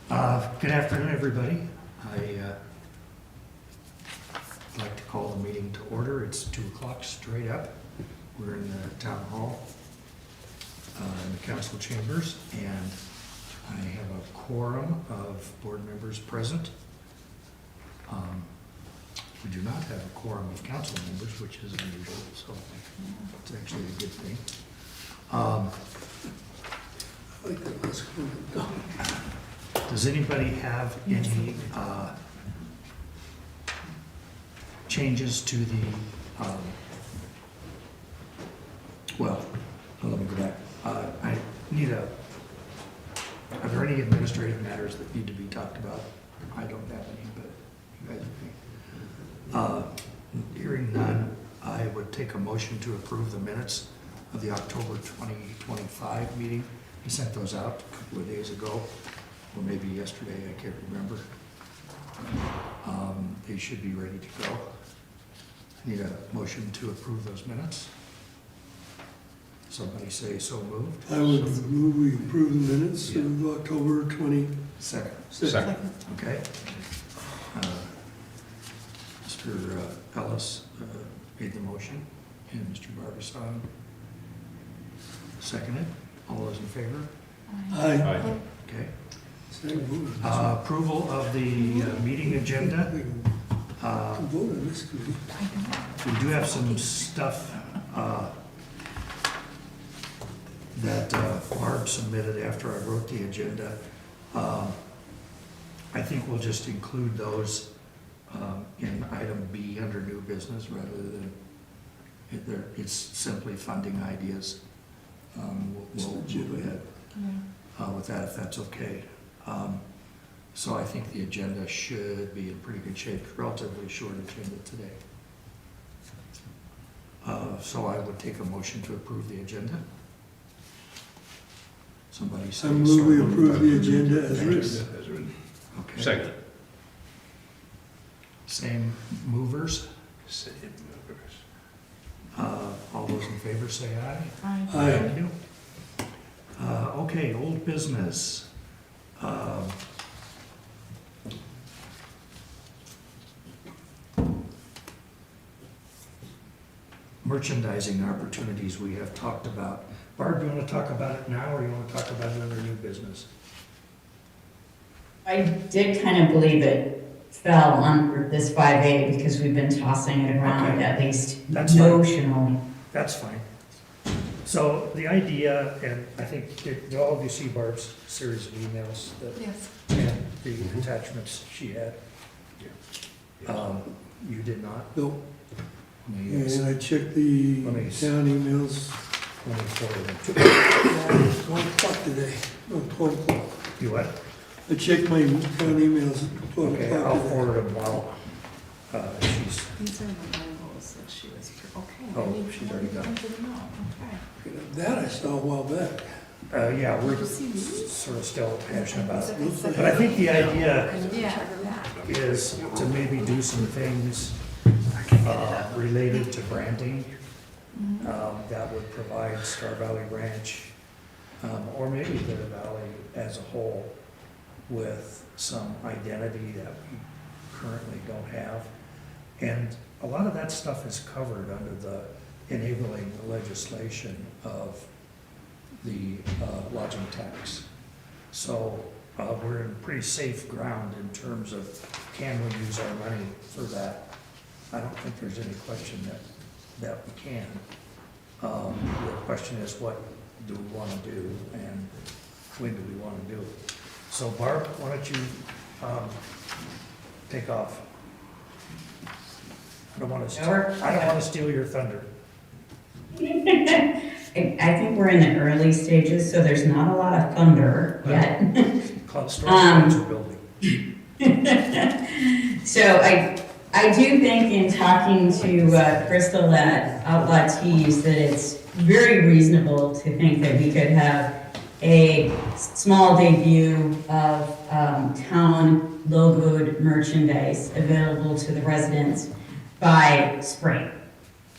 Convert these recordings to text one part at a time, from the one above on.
Good afternoon, everybody. I'd like to call the meeting to order. It's 2 o'clock straight up. We're in the town hall, in the council chambers, and I have a quorum of board members present. We do not have a quorum of council members, which is unusual, so it's actually a good thing. I like that last one. Does anybody have any changes to the, well, let me go back. I need are there any administrative matters that need to be talked about? I don't have any, but you guys may. Hearing none, I would take a motion to approve the minutes of the October 2025 meeting. We sent those out a couple of days ago, or maybe yesterday, I can't remember. They should be ready to go. I need a motion to approve those minutes. Somebody say so moved. I would move we approve the minutes of October 26th. Second. Okay. Mr. Ellis made the motion, and Mr. Barbasson seconded. All those in favor? Aye. Okay. Second. Approval of the meeting agenda. We can vote on this committee. We do have some stuff that Barb submitted after I wrote the agenda. I think we'll just include those in item B under new business rather than, it's simply funding ideas. We'll move ahead with that if that's okay. So I think the agenda should be in pretty good shape, relatively short agenda today. So I would take a motion to approve the agenda. Somebody say. I move we approve the agenda as written. Okay. Second. Same movers. Same members. All those in favor say aye. Aye. Thank you. Okay, old business. Merchandising opportunities we have talked about. Barb, do you want to talk about it now, or you want to talk about it under new business? I did kind of believe it fell under this 5A because we've been tossing it around Okay. at least That's fine. notionally. That's fine. So the idea, and I think all of you see Barb's series of emails that, Yes. and the attachments she had. You did not? No, Yes. and I checked the Let me- town emails, Let me forward them to 1 o'clock today, no, 12 o'clock. you. What? I checked my town emails at 12 Okay, I'll o'clock today. forward them while she's, These are the Bibles that she was, okay. Oh, I didn't- she's already got it. I didn't know, okay. That I saw a while back. yeah, we're Did you see these? sort of still passionate about it. It's like- But I think the idea Yeah. is to maybe do some things related to branding that would provide Star Valley Ranch, or maybe the valley as a whole, with some identity that we currently don't have. And a lot of that stuff is covered under the enabling legislation of the lodging tax. So we're in pretty safe ground in terms of, can we use our money for that? I don't think there's any question that we can. The question is, what do we want to do, and when do we want to do it? So Barb, why don't you take off? I don't want to steal your thunder. I think we're in the early stages, so there's not a lot of thunder yet. Called storage building. So I do think in talking to Crystal at Outlaw Tees that it's very reasonable to think that we could have a small debut of town logoed merchandise available to the residents by spring.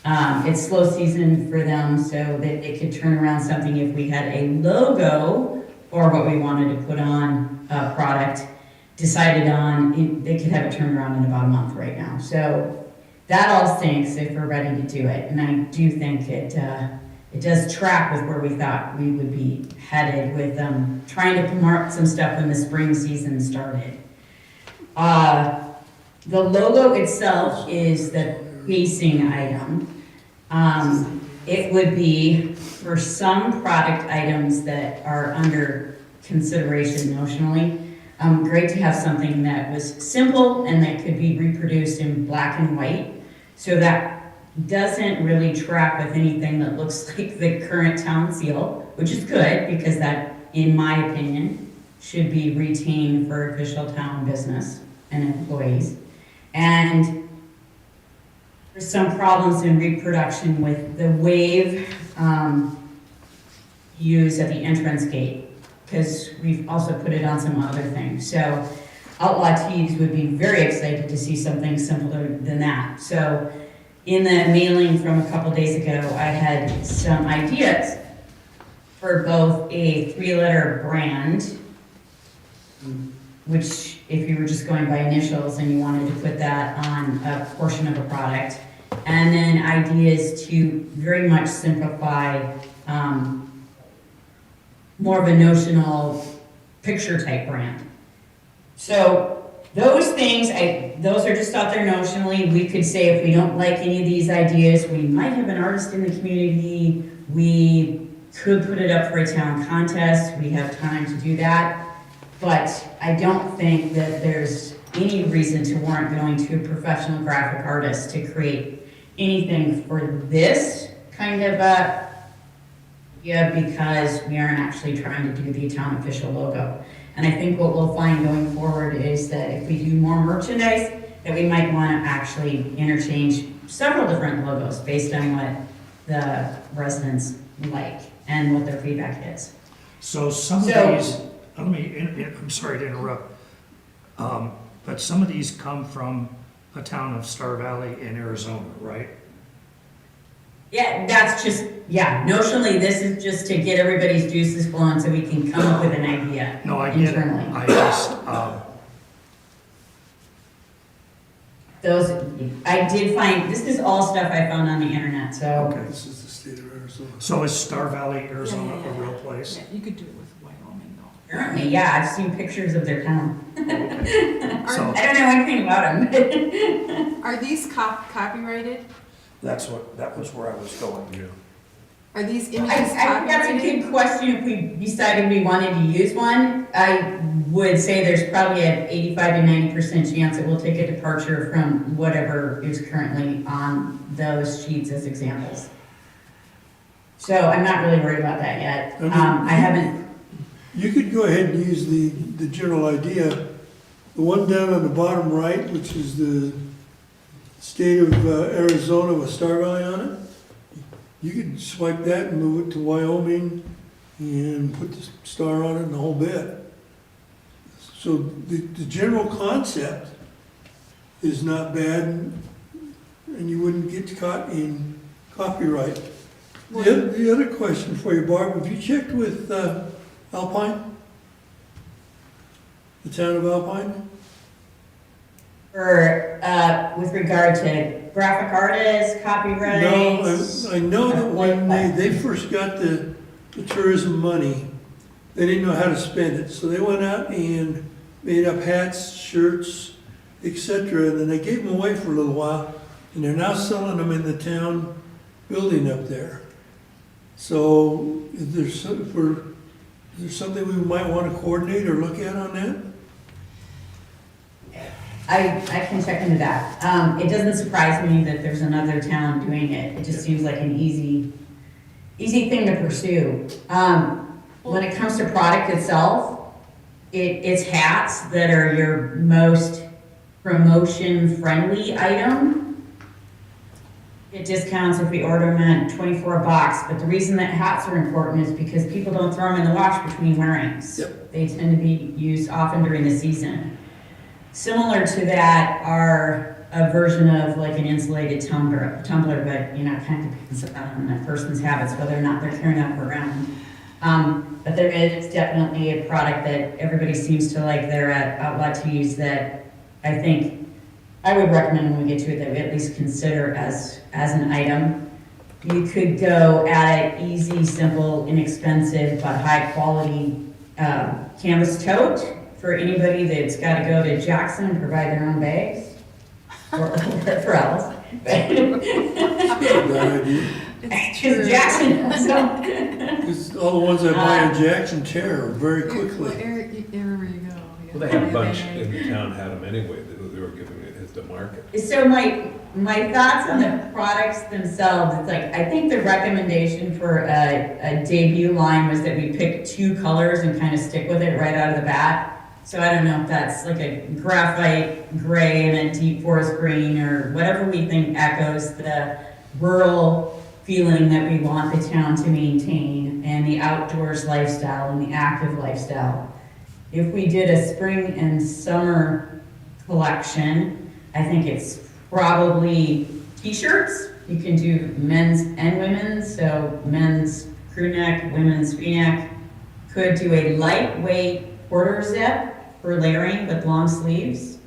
It's slow season for them, so that it could turn around something if we had a logo or what we wanted to put on a product, decided on, they could have it turned around in about a month right now. So that all stinks if we're ready to do it. And I do think it does track with where we thought we would be headed with trying to promote some stuff when the spring season started. The logo itself is the basing item. It would be for some product items that are under consideration notionally. Great to have something that was simple and that could be reproduced in black and white. So that doesn't really track with anything that looks like the current town seal, which is good because that, in my opinion, should be retained for official town business and employees. And there's some problems in reproduction with the wave used at the entrance gate, because we've also put it on some other things. So Outlaw Tees would be very excited to see something simpler than that. So in the mailing from a couple days ago, I had some ideas for both a 3-letter brand, which if you were just going by initials and you wanted to put that on a portion of a product, and then ideas to very much simplify more of a notional picture type brand. So those things, those are just out there notionally. We could say if we don't like any of these ideas, we might have an artist in the community. We could put it up for a town contest. We have time to do that. But I don't think that there's any reason to warrant going to a professional graphic artist to create anything for this kind of because we aren't actually trying to do the town official logo. And I think what we'll find going forward is that if we do more merchandise, that we might want to actually interchange several different logos based on what the residents like and what their feedback is. So some of these, I'm sorry to interrupt, but some of these come from the town of Star Valley in Arizona, right? Yeah, that's just, notionally, this is just to get everybody's juices flowing so we can come up with an idea No, I get it. internally. I just, I did find, this is all stuff I found on the internet, so. okay. This is the state of Arizona. So is Star Valley, Arizona Yeah, a real place? Yeah, you could do it with Wyoming though. Apparently, yeah, I've seen pictures of their town. Okay. So I don't know anything about them. Are these copyrighted? that was where I was going. Yeah. Are these I images think that's a copyrighted? good question if we decided we wanted to use one. I would say there's probably an 85 to 90% chance it will take a departure from whatever is currently on those sheets as examples. So I'm not really worried about that yet. I haven't, You could go ahead and use the general idea. The one down on the bottom right, which is the state of Arizona with Star Valley on it, you could swipe that and move it to Wyoming and put the star on it and the whole bit. So the general concept is not bad, and you wouldn't get caught in copyright. The other question for you, Barb, have you checked with Alpine? The town of Alpine? with regard to graphic artists, copyright. No, I know that when they first got the tourism money, they didn't know how to spend it, so they went out and made up hats, shirts, etc., and then they gave them away for a little while, and they're now selling them in the town building up there. So, is there something we might want to coordinate or look at on that? I can check into that. It doesn't surprise me that there's another town doing it. It just seems like an easy thing to pursue. When it comes to product itself, it's hats that are your most promotion-friendly item. It discounts if we order them at 24 a box, but the reason that hats are important is because people don't throw them in the wash between wearings. Yep. They tend to be used often during the season. Similar to that are a version of like an insulated tumbler, but kind of depends on that person's habits, whether or not they're carrying that around. But there is definitely a product that everybody seems to like there at Outlaw Teas that I think I would recommend when we get to it that we at least consider as an item. You could go at it easy, simple, inexpensive, but high quality canvas tote for anybody that's got to go to Jackson and provide their own bags or wherever else. Bad idea. It's Because true. Jackson, so. 'Cause all the ones I buy in Jackson tear very Well, quickly. everywhere you go. Well, they had a bunch in the town had them anyway, they were giving it as the market. So my thoughts on the products themselves, it's like, I think the recommendation for a debut line was that we pick 2 colors and kind of stick with it right out of the bat. So I don't know if that's like a graphite gray and a deep forest green or whatever we think echoes the rural feeling that we want the town to maintain and the outdoors lifestyle and the active lifestyle. If we did a spring and summer collection, I think it's probably t-shirts. You can do men's and women's, so men's crew neck, women's v-neck. Could do a lightweight quarter zip for layering with long sleeves.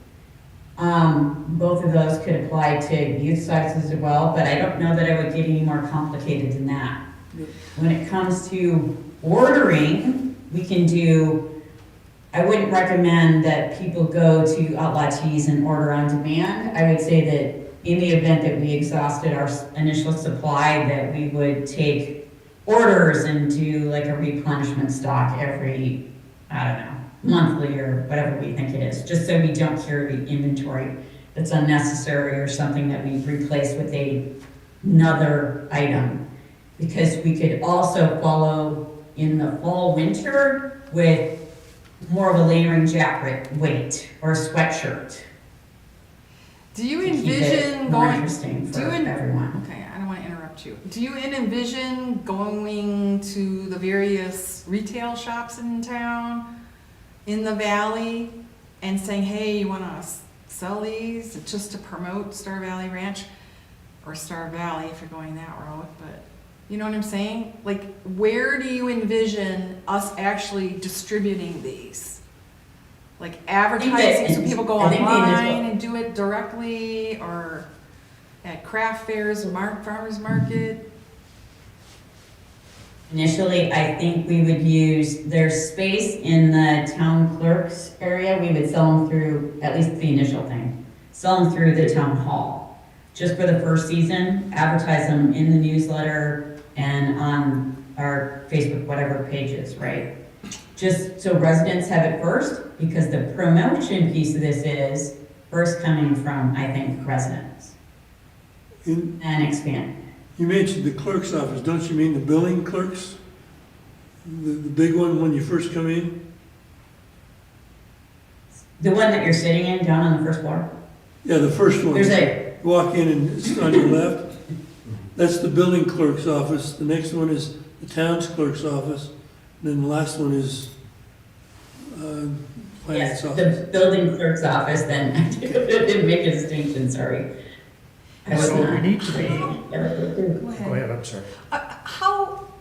Both of those could apply to youth sizes as well, but I don't know that I would get any more complicated than that. When it comes to ordering, we can do, I wouldn't recommend that people go to Outlaw Teas and order on demand. I would say that in the event that we exhausted our initial supply, that we would take orders and do like a replenishment stock every, I don't know, monthly or whatever we think it is, just so we don't carry inventory that's unnecessary or something that we replace with another item. Because we could also follow in the fall, winter with more of a layering jacket weight or a sweatshirt. Do you to keep it envision more going? interesting do for you en- everyone. Okay, I don't want to interrupt you. Do you envision going to the various retail shops in town, in the valley, and saying, hey, you want to sell these just to promote Star Valley Ranch? Or Star Valley if you're going that route, but you know what I'm saying? Like, where do you envision us actually distributing these? Like advertising so people go I think the online initial- and do it directly, or at craft fairs, farmers market? Initially, I think we would use their space in the town clerk's area. We would sell them through, at least the initial thing, sell them through the town hall. Just for the first season, advertise them in the newsletter and on our Facebook, whatever pages, right? Just so residents have it first, because the promotion piece of this is first coming from, I think, residents And and expand. you mentioned the clerk's office, don't you mean the billing clerks? The big one when you first come in? The one that you're sitting in down on the first floor, Yeah, the first one. there's a, You walk in and it's on your left. That's the building clerk's office. The next one is the town's clerk's office. And then the last one is yes, finance office. the building clerk's office, then I didn't make a distinction, sorry. I was So we not. need to be, Go go ahead, I'm sorry.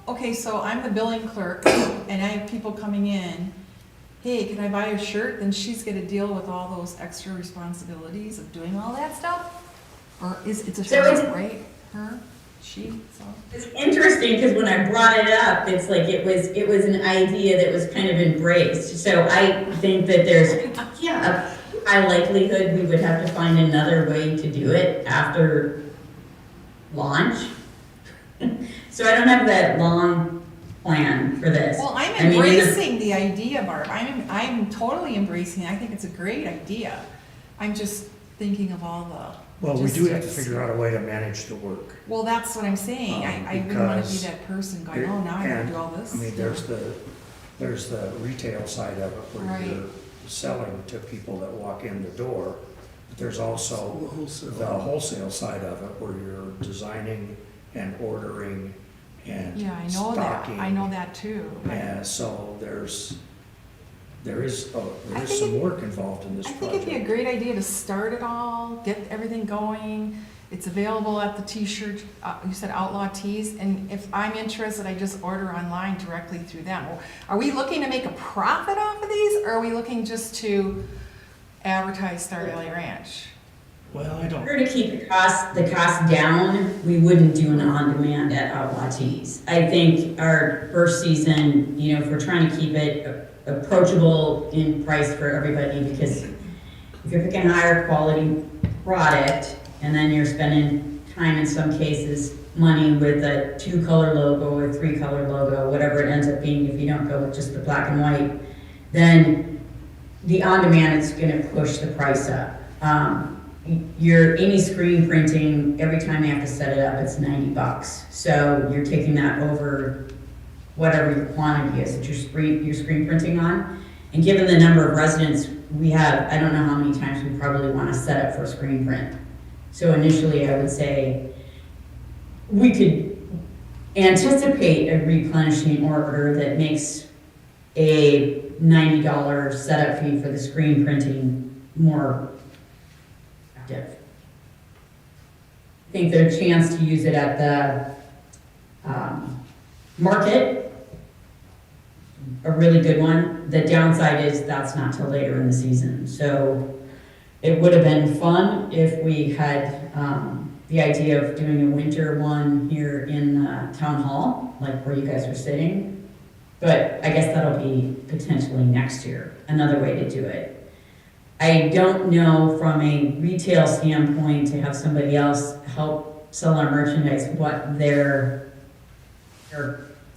Okay, so I'm the billing clerk and I have people coming in, hey, can I buy a shirt? Then she's gonna deal with all those extra responsibilities of doing all that stuff? Or it's a So her, it's- right? Her, she, so. It's interesting, because when I brought it up, it's like it was an idea that was kind of embraced. So I think that there's, a high likelihood we would have to find another way to do it after launch. So I don't have that long plan for this. Well, I'm I mean, in the- embracing the idea, Barb. I'm totally embracing it. I think it's a great idea. I'm just thinking of all the Well, we do have to logistics. figure out a way to manage the work. Well, that's what I'm saying. I wouldn't want to be Because that person going, oh, now I gotta and, do all this. I mean, there's the retail side of it where Right. you're selling to people that walk in the door. But there's also The wholesale. the wholesale side of it where you're designing and ordering and Yeah, I know that. stocking. I know that too. But And so there is I think some work involved in this I project. think it'd be a great idea to start it all, get everything going. It's available at the t-shirt, you said Outlaw Tees, and if I'm interested, I just order online directly through them. Are we looking to make a profit off of these, or are we looking just to advertise Star Valley Ranch? Well, I In don't, order to keep the cost down, we wouldn't do an on-demand at Outlaw Tees. I think our first season, you know, if we're trying to keep it approachable in price for everybody, because if you're picking a higher quality product, and then you're spending time, in some cases, money with a 2-color logo or 3-color logo, whatever it ends up being, if you don't go with just the black and white, then the on-demand is gonna push the price up. Any screen printing, every time you have to set it up, it's $90. So you're taking that over whatever your quantity is that you're screen printing on. And given the number of residents we have, I don't know how many times we probably wanna set up for a screen print. So initially, I would say we could anticipate a replenishing order that makes a $90 setup fee for the screen printing more effective. I think there's a chance to use it at the market, a really good one. The downside is that's not till later in the season. So it would have been fun if we had the idea of doing a winter one here in Town Hall, like where you guys are sitting. But I guess that'll be potentially next year, another way to do it. I don't know from a retail standpoint to have somebody else help sell our merchandise, what their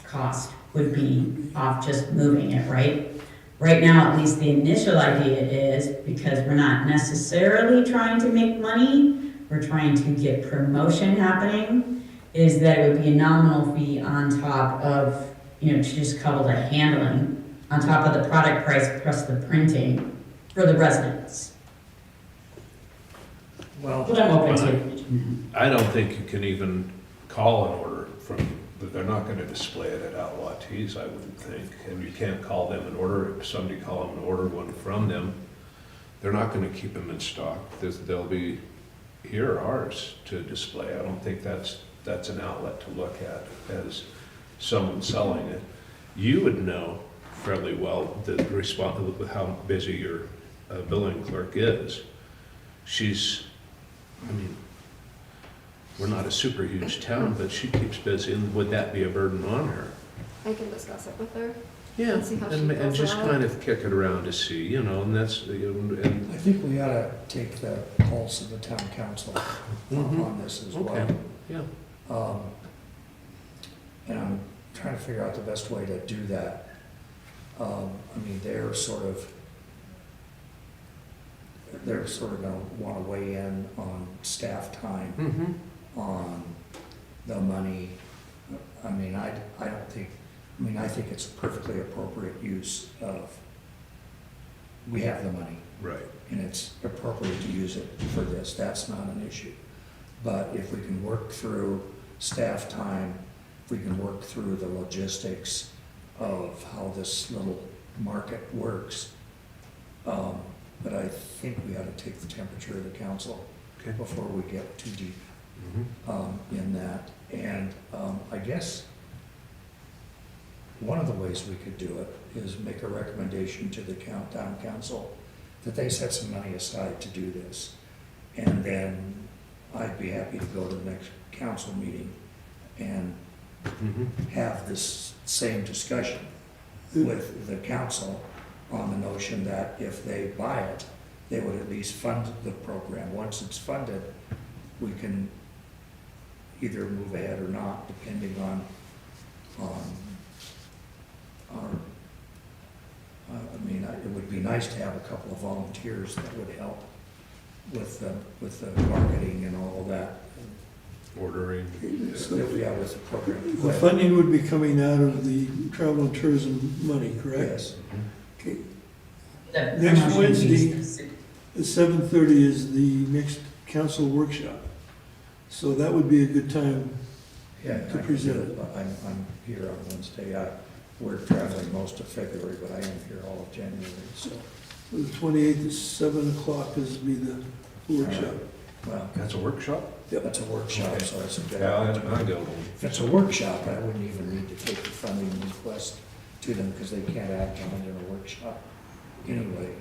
cost would be off just moving it, right? Right now, at least the initial idea is, because we're not necessarily trying to make money, we're trying to get promotion happening, is that it would be a nominal fee on top of, you know, to just cover the handling, on top of the product price plus the printing for the residents. well, But I'm open to. I don't think you can even call an order from, that they're not gonna display it at Outlaw Tees, I wouldn't think. And you can't call them and order, if somebody call them and order one from them, they're not gonna keep them in stock. They'll be, here are ours to display. I don't think that's an outlet to look at as someone selling it. You would know fairly well the responsibility with how busy your billing clerk is. I mean, we're not a super huge town, but she keeps busy, and would that be a burden on her? I can discuss it with her. Yeah, And see how she and feels just about it. kind of kick it around to see, you know, and that's, and, I think we ought to take the pulse of the town council on this as well. okay, yeah. And I'm trying to figure out the best way to do that. I mean, they're sort of gonna wanna weigh in on staff time, Mm-hmm. on the money. I mean, I think it's perfectly appropriate use of, we have the money, Right. and it's appropriate to use it for this, that's not an issue. But if we can work through staff time, if we can work through the logistics of how this little market works, but I think we ought to take the temperature of the council Okay. before we get too deep Mm-hmm. in that. And I guess one of the ways we could do it is make a recommendation to the town council that they set some money aside to do this. And then I'd be happy to go to the next council meeting and Mm-hmm. have this same discussion with the council on the notion that if they buy it, they would at least fund the program. Once it's funded, we can either move ahead or not, depending on our, it would be nice to have a couple of volunteers that would help with the marketing and all of that. Ordering. So Yeah, with the program. the funding would be coming out of the travel and tourism money, correct? Yes. Okay. The Next promotion Wednesday. piece. At 7:30 is the next council workshop. So that would be a good time. Yeah, To I can present do it. it, but I'm here on Wednesday. We're traveling most of February, but I am here all of January, so. The 28th at 7 o'clock is be the workshop. Well, That's a workshop? that's a workshop, so it's a good. Yeah, I go. If it's a workshop, I wouldn't even need to take the funding request to them because they can't act on it in a workshop anyway.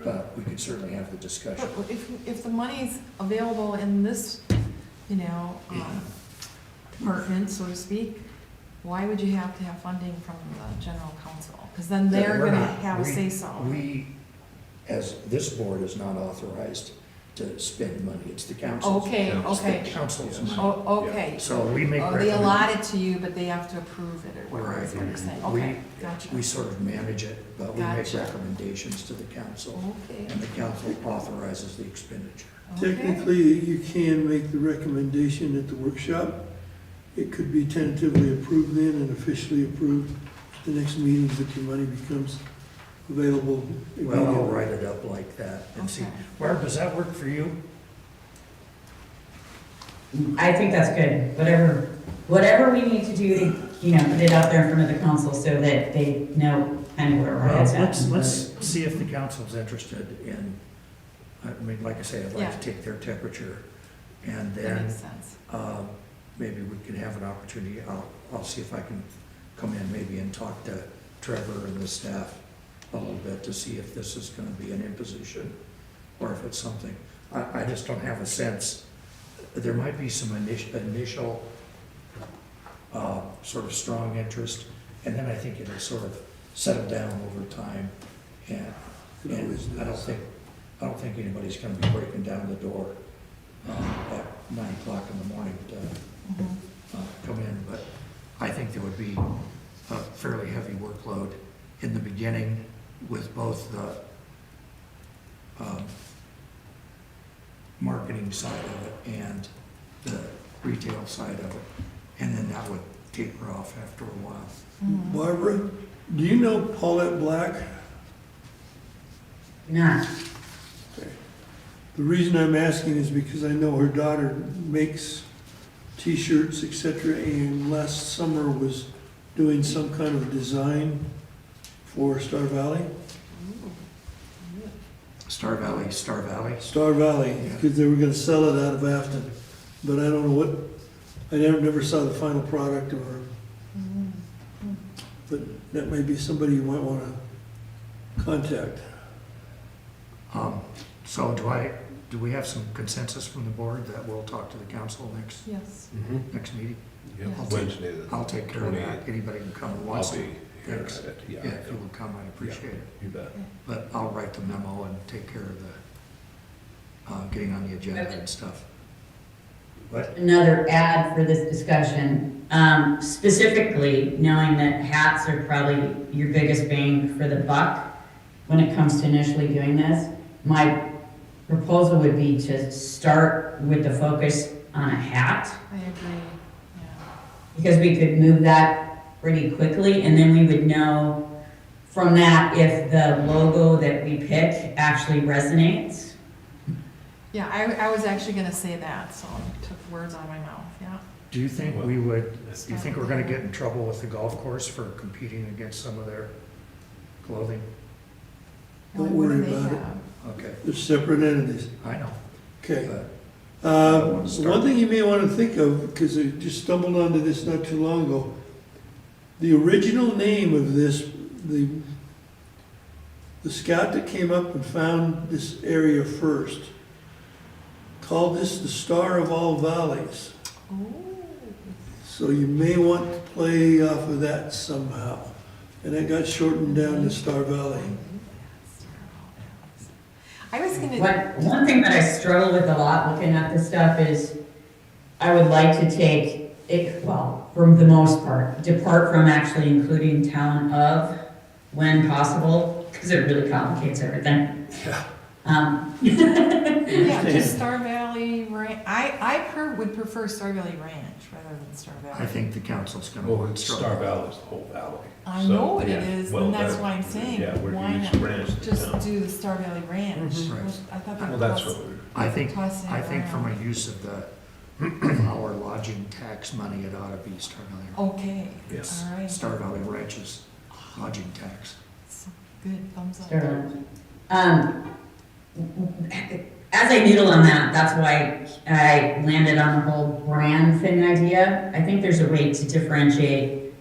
But we could certainly have the discussion. But if the money's available in this, you know, department, so to speak, why would you have to have funding from the general council? Because then they're We're gonna not- have a we- say-so. We, as this board is not authorized to spend money, it's the council. Okay, Yeah. It's the okay. council's Yes. money. Oh, okay. So we make. Oh, they recommend- allot it to you, but they have to approve it, or whatever is what you're saying. We- Okay, gotcha. We sort of manage it, but we make Gotcha. recommendations to the council, Okay, and the council authorizes the expenditure. okay. Technically, you can make the recommendation at the workshop. It could be tentatively approved then and officially approved at the next meeting, but your money becomes available. Well, I'll immediately. write it up like that and see. Okay. Barb, does that work for you? I think that's good, whatever we need to do to, you know, put it out there in front of the council so that they know kind of where we're Well, at. let's see if the council's interested in, I mean, like I say, I'd like Yeah. to take their temperature. And That then, makes sense. maybe we can have an opportunity, I'll see if I can come in maybe and talk to Trevor and the staff a little bit to see if this is gonna be an imposition or if it's something. I just don't have a sense. There might be some initial, sort of strong interest, and then I think it'll sort of settle down over time. And It always I don't does. think anybody's gonna be breaking down the door, at 9 o'clock in the morning to, come in, but I think there would be a fairly heavy workload in the beginning with both the, marketing side of it and the retail side of it, and then that would taper off after a while. Barbara, do you know Paulette Black? Not, The reason I'm asking is because I know her daughter makes T-shirts, et cetera, and last summer was doing some kind of design for Star Valley. Star Valley. Star Valley, because they were gonna sell it out of Afton, but I don't know what, I never saw the final product or, but that may be somebody you might wanna contact. So do we have some consensus from the board that we'll talk to the council Yes. next meeting? Yep, Yes. Wednesday, the I'll take care of that. 28th. Anybody can come who I'll wants be to. here Thanks. at it, Yeah, if you will come, I'd appreciate it. You bet. But I'll write the memo and take care of the, getting on the agenda and stuff. What? another ad for this discussion, specifically knowing that hats are probably your biggest bang for the buck when it comes to initially doing this. My proposal would be to start with the focus on a hat, I agree, yeah. because we could move that pretty quickly, and then we would know from that if the logo that we pick actually resonates. Yeah, I was actually gonna say that, so I took words out of my mouth, yeah. Do you think we would, do you think we're gonna get in trouble with the golf course for competing against some of their clothing? Don't What do worry they about it. have? Okay, They're separate entities. I know, Okay. but One thing you may want to think of, because I just stumbled onto this not too long ago, the original name of this, the scout that came up and found this area first, called this the Star of All Valleys. Oh, So you may want to play off of that somehow. And it got shortened down to Star Valley. I was gonna, One thing that I struggle with a lot looking at this stuff is I would like to take it, well, for the most part, depart from actually including town of when possible, because it really complicates everything. Yeah. yeah, just Star Valley Ranch, would prefer Star Valley Ranch rather than Star Valley. I think the council's gonna. Well, it's struggle. Star Valley's the whole valley. I So, know what yeah. it is, Well, and that's that- why I'm saying, Yeah, we're why using not ranch. just do the Star Valley Ranch? Mhm. Right. I thought they Well, were that's what we're. I think, tossing it I think from around. a use of the, our lodging tax money, it ought to be Star Valley. Okay, Yes. all right. Star Valley Ranch's lodging tax. Good, thumbs up. As I noodle on that, that's why I landed on the whole brand thing idea. I think there's a way to differentiate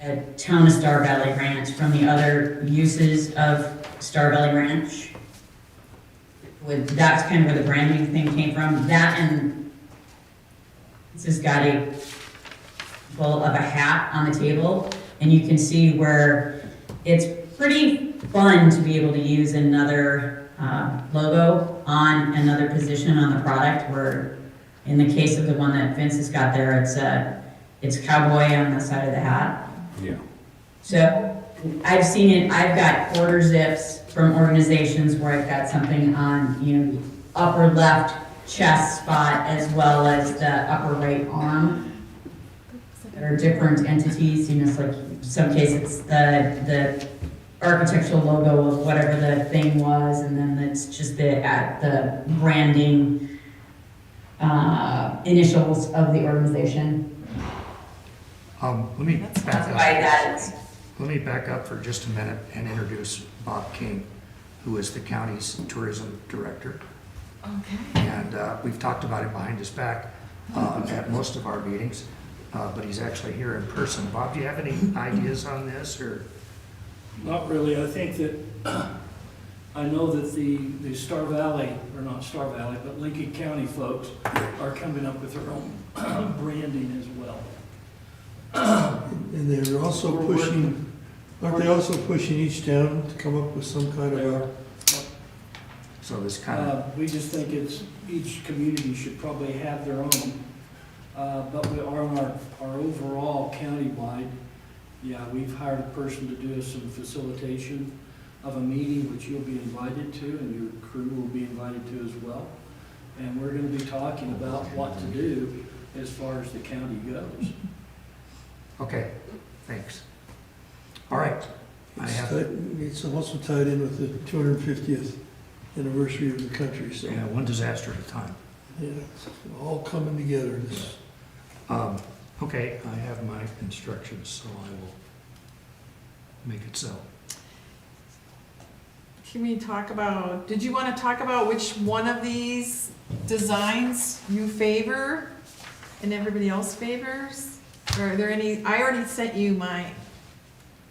a town of Star Valley Ranch from the other uses of Star Valley Ranch. That's kind of where the branding thing came from. That, and this has got a full of a hat on the table, and you can see where it's pretty fun to be able to use another logo on another position on the product, where in the case of the one that Vince has got there, it's cowboy on the side of the hat. Yeah. So I've seen it, I've got order zips from organizations where I've got something on, the upper left chest spot as well as the upper right arm. There are different entities, it's like, some cases it's the architectural logo of whatever the thing was, and then it's just the branding initials of the organization. Let me That's back Why up. that is. Let me back up for just a minute and introduce Bob King, who is the county's tourism director. Okay. And we've talked about it behind his back at most of our meetings, but he's actually here in person. Bob, do you have any ideas on this, or? Not really. I think that, I know that the Star Valley, or not Star Valley, but Lincoln County folks are coming up with their own branding as well. And they're also We're pushing, aren't they also pushing each town to come up with some kind of a, So this kind of, We just think each community should probably have their own. But we are on our overall countywide, we've hired a person to do some facilitation of a meeting, which you'll be invited to, and your crew will be invited to as well. And we're gonna be talking about what to do as far as the county goes. okay, thanks. All right. I have, it's also tied in with the 250th anniversary of the country, so, yeah, one disaster at a time. yeah, it's all coming together. This, Okay, I have my instructions, so I will make it so. Can we did you want to talk about which one of these designs you favor and everybody else favors? Or are there any, I already sent you my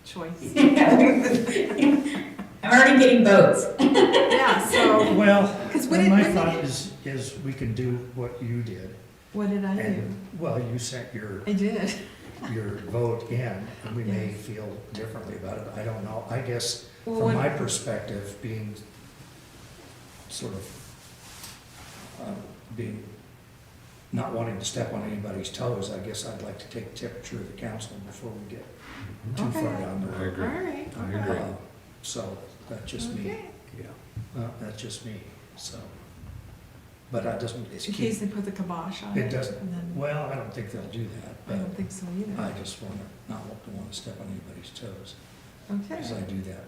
choice. I'm already getting votes. Yeah, so, Well, 'Cause my thought is we can do what you did. what did I do? And, well, you sent your I did. vote in, and we may Yes. feel differently about it. I don't know. I guess Well, from what- my perspective, being sort of, being, not wanting to step on anybody's toes, I guess I'd like to take temperature of the council before we get too far Okay. down the I road. agree. All right. I agree. So, that's just me. Okay. Yeah. That's just me, so. But that doesn't, it's In key. case they put the kibosh on it. It doesn't, and then- well, I don't think they'll do that, I don't but think so either. I just want to, not want to step on anybody's toes, Okay. because I do that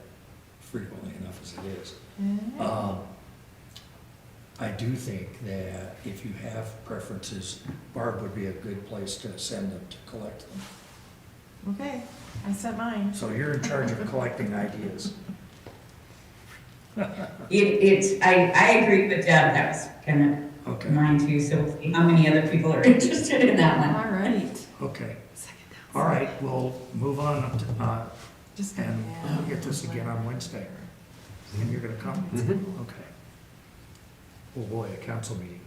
frequently enough as it is. Yeah. I do think that if you have preferences, Barb would be a good place to send them to collect them. Okay, I sent mine. So you're in charge of collecting ideas. I agree with Deb, that was kind of Okay, mine too, so we'll see how many other people are interested in that one. All right. okay. Second down. All right, we'll move on, Just, and yeah. we'll get this again on Wednesday. And you're gonna come? Mhm. Okay. Oh boy, a council meeting.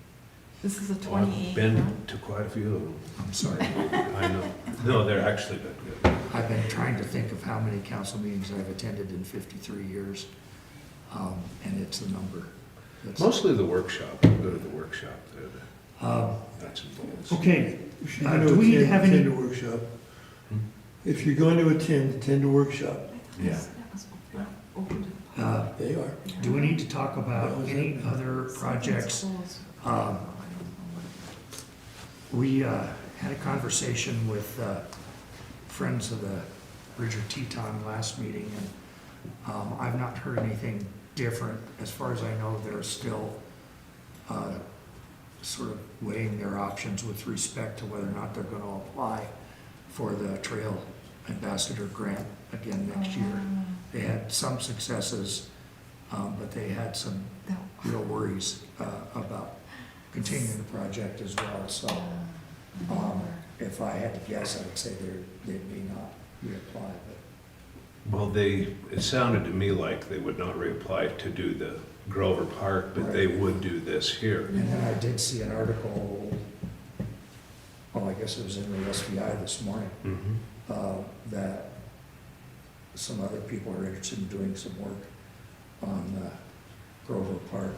This is a Well, I've 28. been to quite a few of them. I'm sorry. I know. No, they're actually been good. I've been trying to think of how many council meetings I've attended in 53 years, and it's a number. That's- Mostly the workshop. I go to the workshop. Um, That's involved. Okay, if you're Uh, going do to we attend, have any- attend a workshop. Hmm? If you're going to attend a workshop. Yeah. That was open to the They are. do we need to talk about any other public. projects? Closed. We had a conversation with Friends of the Bridger Teton last meeting, and I've not heard anything different. As far as I know, they're still sort of weighing their options with respect to whether or not they're going to apply for the Trail Ambassador Grant again next year. They had some successes, but they had some No. real worries about continue the project as well, so, if I had to guess, I'd say they may not reapply, but Well, it sounded to me like they would not reapply to do the Grover Park, but they would do this here. And then I did see an article, I guess it was in the SBI this morning, that some other people are interested in doing some work on Grover Park.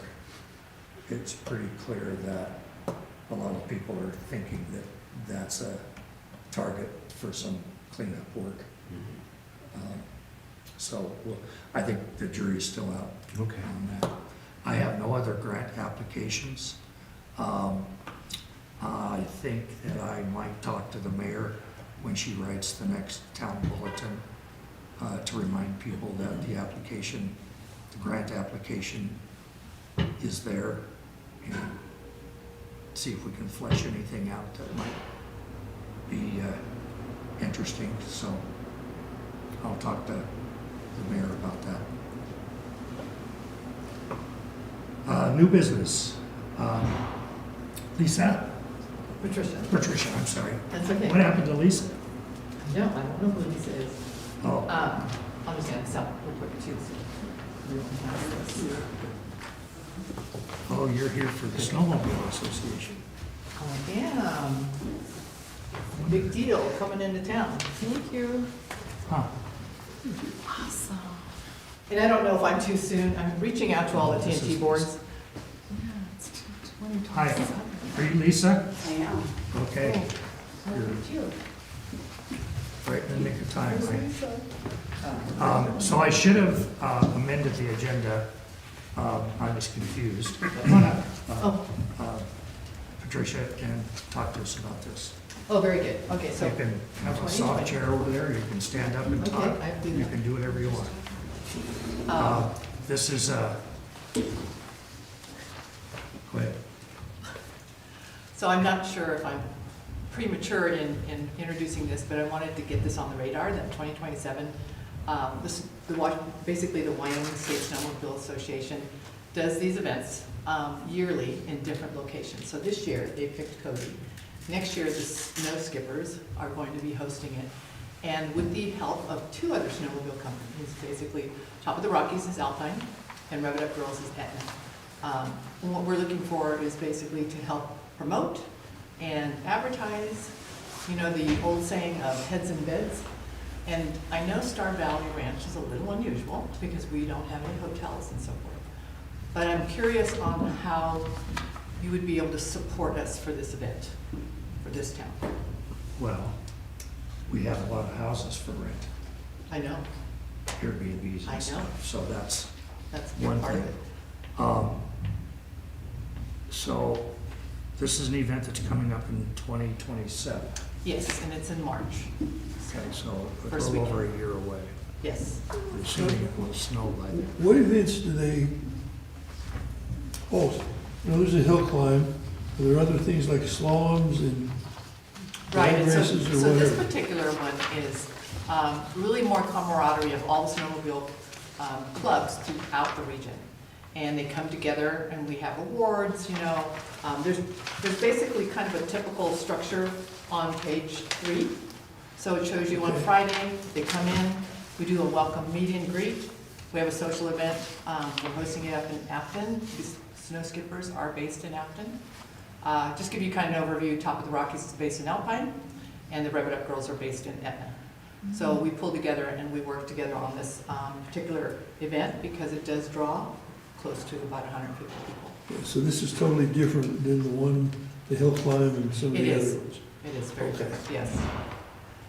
It's pretty clear that a lot of people are thinking that that's a target for some cleanup work. So I think the jury's still out Okay. on that. I have no other grant applications. I think that I might talk to the mayor when she writes the next town bulletin to remind people that the application, the grant application is there, and see if we can flesh anything out that might be interesting. So I'll talk to the mayor about that. New business. Lisa? Patricia, I'm sorry. That's okay. What happened to Lisa? No, I don't know who Lisa is. Oh, I'm just gonna stop real quick too. oh, you're here for the Snowmobile Association. I am. Big deal, coming into town. Thank you. Huh. Awesome. And I don't know if I'm too soon, I'm reaching out to all the This TNT is- boards. Yeah, it's 2027. Hi, are you Lisa? I am. Okay, Oh, you're look at you. right in the nick of time, right? So I should have amended the agenda. I was confused. Come on up, Oh, Patricia, and talk to us about this. oh, very good. Okay, so, You can have a soft chair over there, you can stand up and talk, okay, I do you that. can do whatever you want. Um, This is, go ahead. So I'm not sure if I'm premature in introducing this, but I wanted to get this on the radar, that 2027, basically the Wyoming State Snowmobile Association does these events yearly in different locations. So this year, they picked Cody. Next year, the Snow Skippers are going to be hosting it. And with the help of two other snowmobile companies, basically Top of the Rockies is Alpine, and Rev It Up Girls is Etna. And what we're looking for is basically to help promote and advertise, you know, the old saying of heads in beds. And I know Star Valley Ranch is a little unusual because we don't have any hotels and so forth. But I'm curious on how you would be able to support us for this event, for this town. Well, we have a lot of houses for rent, I know, Airbnbs I know. and stuff, so that's that's one part of thing. it. So this is an event that's coming up in 2027. Yes, and it's in March, Okay, so a First little over a year away. yes. We're assuming it will snow by then. What events do they host? You know, there's a hill climb, are there other things like slaloms and Right, drag and so, races or so this whatever? particular one is really more camaraderie of all the snowmobile clubs throughout the region. And they come together and we have awards, you know. There's basically kind of a typical structure on page 3. So it shows you on Okay. Friday, they come in, we do a welcome meet and greet. We have a social event, we're hosting it up in Afton, because Snow Skippers are based in Afton. Just give you kind of an overview, Top of the Rockies is based in Alpine, and the Rev It Up Girls are based in Etna. So we pull together and we work together on this particular event because it does draw close to about 150 people. So this is totally different than the one, the hill climb and some of It the is. other ones? It is very Okay. different, yes.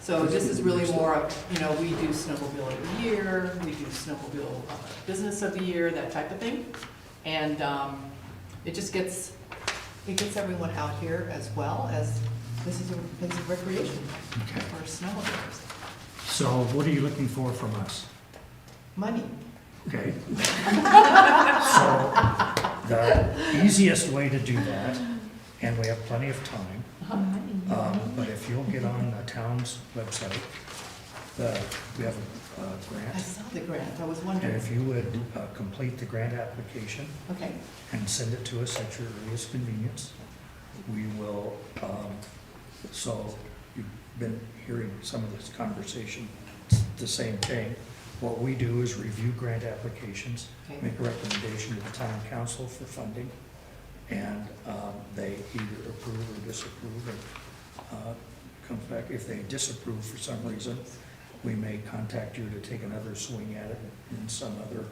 So this is really more of, you know, we do snowmobile of the year, we do snowmobile business of the year, that type of thing. And it just gets everyone out here as well as this is a place of recreation Okay. for snowmobilers. So what are you looking for from us? Money. Okay. So the easiest way to do that, and we have plenty of time, but if you'll get on the town's website we have a I grant. saw the grant, I was And wondering. if you would complete the grant application Okay, and send it to us at your earliest convenience, we will, so you've been hearing some of this conversation, it's the same thing. What we do is review grant applications, okay, make a recommendation to the town council for funding, and they either approve or disapprove, and comes back. If they disapprove for some reason, we may contact you to take another swing at it in some other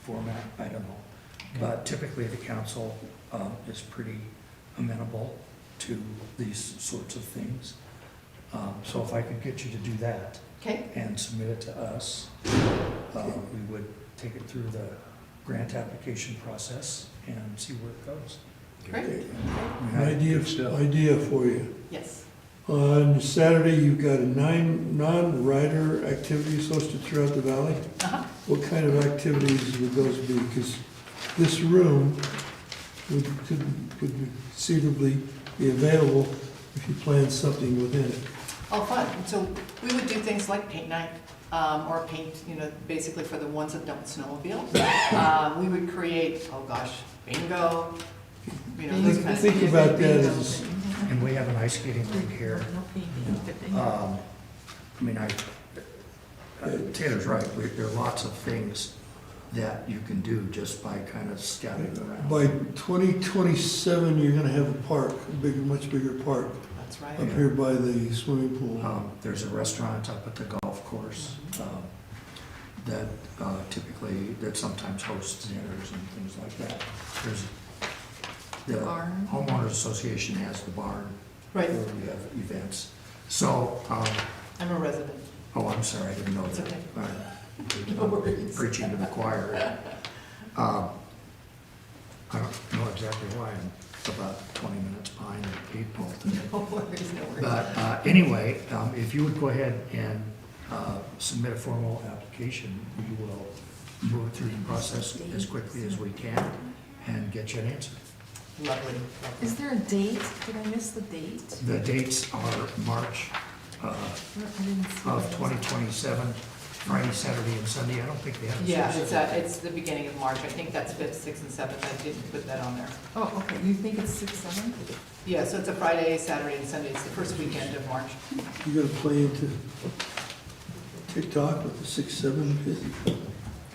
format, I don't know. But typically, the council is pretty amenable to these sorts of things. So if I could get you to do that okay, and submit it to us, we would take it through the grant application process and see where it goes. great, Idea for you. yes. On Saturday, you've got 9 non-rider activities hosted throughout the valley. Uh-huh. What kind of activities would those be? Because this room would conceivably be available if you planned something within it. Oh, fun. So we would do things like paint night, or paint, basically for the ones that don't snowmobile. We would create, oh gosh, bingo, those kinds of Think things. about that as, And we have an ice skating rink here. Taylor's right, there are lots of things that you can do just by kind of scouting around. by 2027, you're gonna have a park, much bigger park, That's right. up here by the swimming pool. There's a restaurant up at the golf course that that sometimes hosts dinners and things like that. The Barn. homeowners association has the barn Right, where we have events. So, I'm a resident. oh, I'm sorry, I didn't know It's that. okay. All right. No worries. Preaching to the choir. I don't know exactly why I'm about 20 minutes behind the 8 ball today. No worries, no worries. But anyway, if you would go ahead and submit a formal application, we will move through the process as quickly as we can and get you an answer. Lovely. Is there a date? Did I miss the date? The dates are March I didn't see of that. 2027, Friday, Saturday, and Sunday. I don't think they have. a Yeah, specific- it's the beginning of March. I think that's 5th, 6th, and 7th. I didn't put that on there. Oh, okay, you think it's 6, 7? Yeah, so it's a Friday, Saturday, and Sunday. It's the first weekend of March. You gotta play into TikTok with the 6, 7, 50.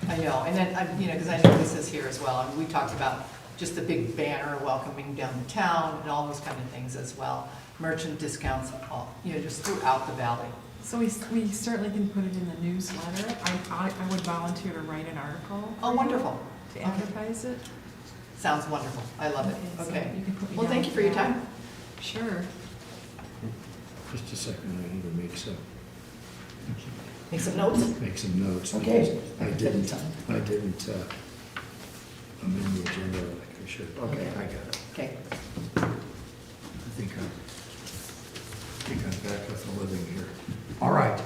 I know, and then, because I know Lisa's here as well, and we talked about just the big banner welcoming down the town and all those kind of things as well. Merchant discounts, just throughout the valley. So we certainly can put it in the newsletter. I would volunteer to write an article. Oh, wonderful. To advertise it. Sounds wonderful. I love it. so Okay. you can put me Well, down thank you for your that. time. Sure. Just a second, I need to make some notes. Okay. I didn't amend the agenda like I should. Okay, I got it. Okay. I think I'm back with the living here. All right.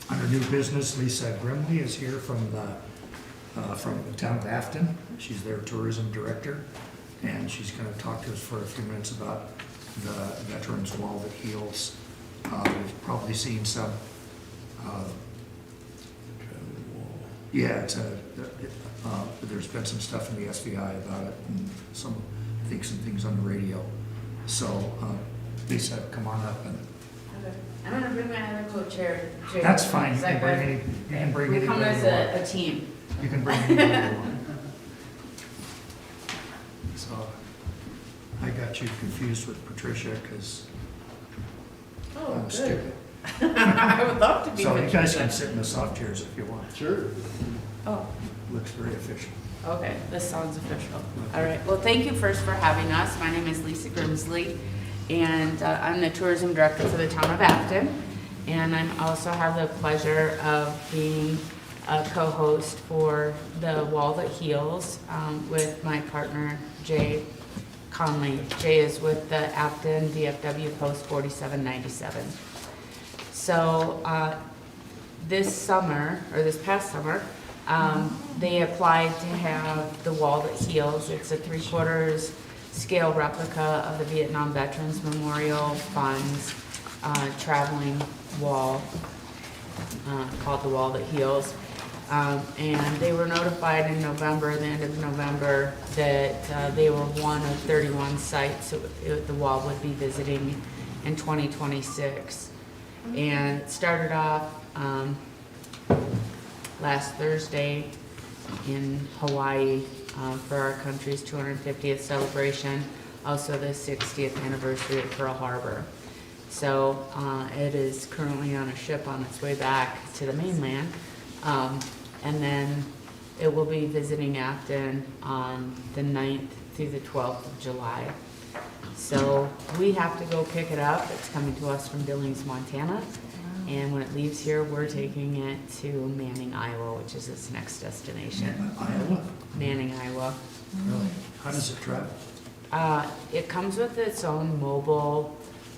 Under new business, Lisa Grimley is here from the town of Afton. She's their tourism director, and she's going to talk to us for a few minutes about the Veterans Wall That Heals. We've probably seen some. Yeah, there's been some stuff in the SVI about it, and some things on the radio. So, Lisa, come on up and. I'm gonna bring my other co-chair. Jake. That's fine, you Is can that bring good? any, you can bring We anybody come you as want. a team. You can bring anybody you want. So, I got you confused with Patricia, because Oh, I'm good. stupid. I would love to be So you with guys you. can sit in the soft chairs if you want. Sure. Oh, Looks very official. okay, this sounds official. All right, well, thank you first for having us. My name is Lisa Grimsley, and I'm the tourism director for the town of Afton. And I also have the pleasure of being a co-host for the Wall That Heals with my partner, Jay Conley. Jay is with the Afton VFW Post 4797. So this past summer, they applied to have the Wall That Heals. It's a 3/4 scale replica of the Vietnam Veterans Memorial Funds traveling wall, called The Wall That Heals. And they were notified in November, the end of November, that they were one of 31 sites that the wall would be visiting in 2026. And it started off last Thursday in Hawaii for our country's 250th celebration, also the 60th anniversary of Pearl Harbor. So it is currently on a ship on its way back to the mainland. And then it will be visiting Afton on the 9th through the 12th of July. So we have to go pick it up. It's coming to us from Billings, Montana. And when it leaves here, we're taking it to Manning, Iowa, which is its next destination. Iowa? Manning, Iowa. Really? How does it travel? It comes with its own mobile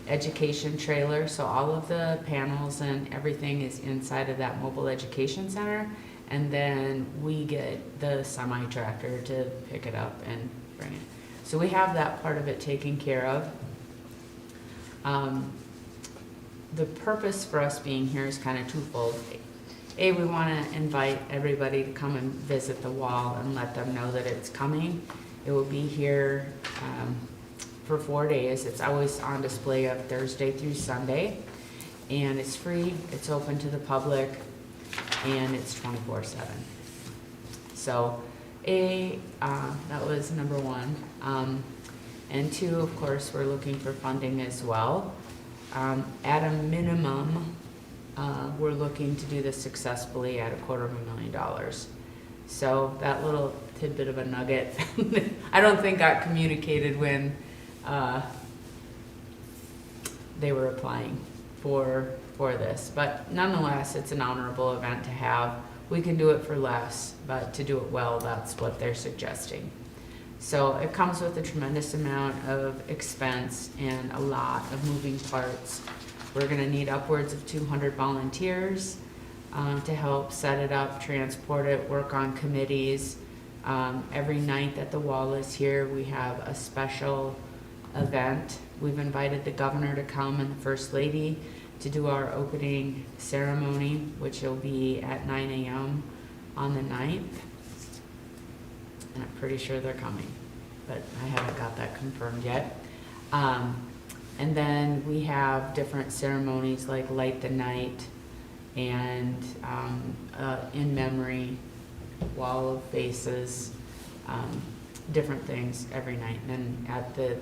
education trailer, so all of the panels and everything is inside of that mobile education center. And then we get the semi-tractor to pick it up and bring it. So we have that part of it taken care of. The purpose for us being here is kind of twofold. A, we want to invite everybody to come and visit the wall and let them know that it's coming. It will be here for 4 days. It's always on display of Thursday through Sunday. And it's free, it's open to the public, and it's 24/7. So, that was number one. And two, of course, we're looking for funding as well. At a minimum, we're looking to do this successfully at $250,000. So that little tidbit of a nugget, I don't think got communicated when they were applying for this. But nonetheless, it's an honorable event to have. We can do it for less, but to do it well, that's what they're suggesting. So it comes with a tremendous amount of expense and a lot of moving parts. We're gonna need upwards of 200 volunteers to help set it up, transport it, work on committees. Every night that the wall is here, we have a special event. We've invited the governor to come and the first lady to do our opening ceremony, which will be at 9 a.m. on the 9th. And I'm pretty sure they're coming, but I haven't got that confirmed yet. And then we have different ceremonies like Light the Night and In Memory, Wall of Faces, different things every night. And then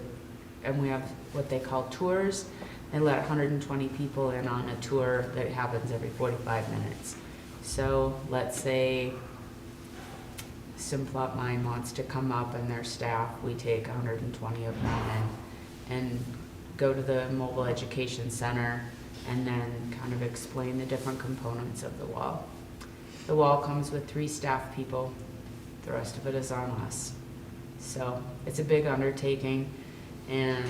and we have what they call tours. They let 120 people in on a tour that happens every 45 minutes. So let's say Simplot Mine wants to come up and their staff, we take 120 of them and go to the mobile education center and then kind of explain the different components of the wall. The wall comes with 3 staff people. The rest of it is on us. So it's a big undertaking, and